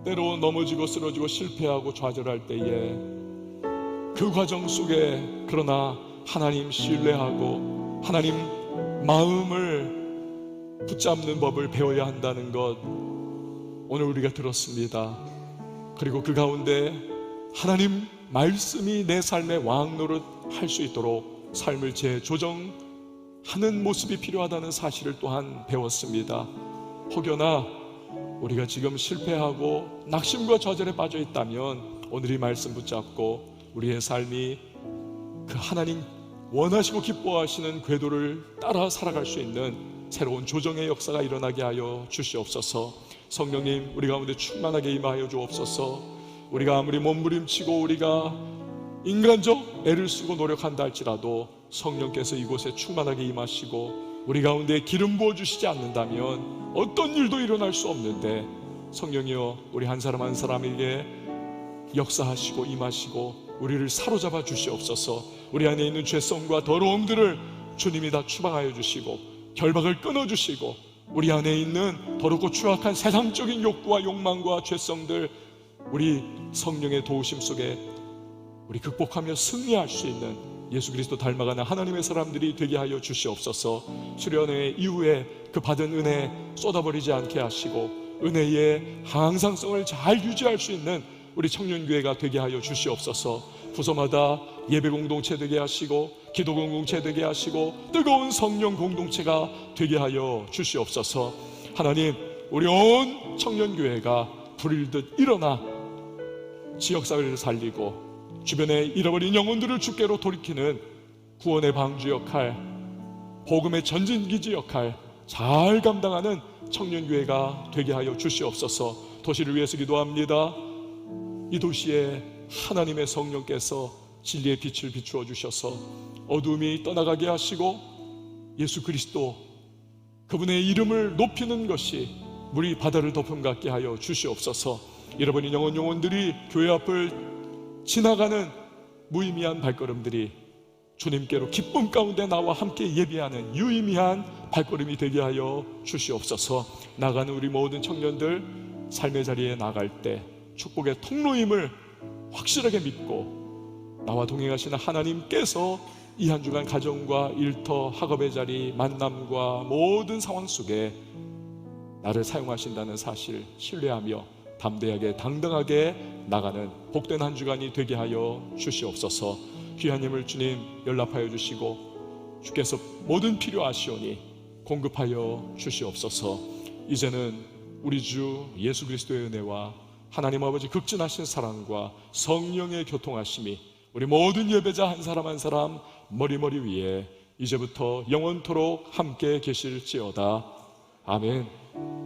때로 넘어지고 쓰러지고 실패하고 좌절할 때에 그 과정 속에 그러나 하나님 신뢰하고 하나님 마음을 붙잡는 법을 배워야 한다는 것 오늘 우리가 들었습니다. 그리고 그 가운데 하나님 말씀이 내 삶의 왕노릇 할 수 있도록 삶을 재조정하는 모습이 필요하다는 사실을 또한 배웠습니다. 혹여나 우리가 지금 실패하고 낙심과 좌절에 빠져 있다면 오늘 이 말씀 붙잡고 우리의 삶이 그 하나님 원하시고 기뻐하시는 궤도를 따라 살아갈 수 있는 새로운 조정의 역사가 일어나게 하여 주시옵소서. 성령님 우리 가운데 충만하게 임하여 주옵소서. 우리가 아무리 몸부림치고 우리가 인간적 애를 쓰고 노력한다 할지라도 성령께서 이곳에 충만하게 임하시고 우리 가운데 기름 부어주시지 않는다면 어떤 일도 일어날 수 없는데 성령이여 우리 한 사람 한 사람에게 역사하시고 임하시고 우리를 사로잡아 주시옵소서. 우리 안에 있는 죄성과 더러움들을 주님이 다 추방하여 주시고 결박을 끊어주시고 우리 안에 있는 더럽고 추악한 세상적인 욕구와 욕망과 죄성들 우리 성령의 도우심 속에 우리 극복하며 승리할 수 있는 예수 그리스도 닮아가는 하나님의 사람들이 되게 하여 주시옵소서. 수련회 이후에 그 받은 은혜 쏟아버리지 않게 하시고 은혜의 항상성을 잘 유지할 수 있는 우리 청년교회가 되게 하여 주시옵소서. 부서마다 예배 공동체 되게 하시고 기도 공동체 되게 하시고 뜨거운 성령 공동체가 되게 하여 주시옵소서. 하나님 우리 온 청년교회가 불일듯 일어나 지역사회를 살리고 주변에 잃어버린 영혼들을 주께로 돌이키는 구원의 방주 역할, 복음의 전진기지 역할 잘 감당하는 청년교회가 되게 하여 주시옵소서. 도시를 위해서 기도합니다. 이 도시에 하나님의 성령께서 진리의 빛을 비추어 주셔서 어둠이 떠나가게 하시고 예수 그리스도 그분의 이름을 높이는 것이 물이 바다를 덮음 같게 하여 주시옵소서. 잃어버린 영혼들이 교회 앞을 지나가는 무의미한 발걸음들이 주님께로 기쁨 가운데 나와 함께 예배하는 유의미한 발걸음이 되게 하여 주시옵소서. 나가는 우리 모든 청년들 삶의 자리에 나갈 때 축복의 통로임을 확실하게 믿고 나와 동행하시는 하나님께서 이 한 주간 가정과 일터, 학업의 자리, 만남과 모든 상황 속에 나를 사용하신다는 사실 신뢰하며 담대하게 당당하게 나가는 복된 한 주간이 되게 하여 주시옵소서. 귀한 힘을 주님 연락하여 주시고 주께서 모든 필요하시오니 공급하여 주시옵소서. 이제는 우리 주 예수 그리스도의 은혜와 하나님 아버지 극진하신 사랑과 성령의 교통하심이 우리 모든 예배자 한 사람 한 사람 머리 위에 이제부터 영원토록 함께 계실지어다. 아멘.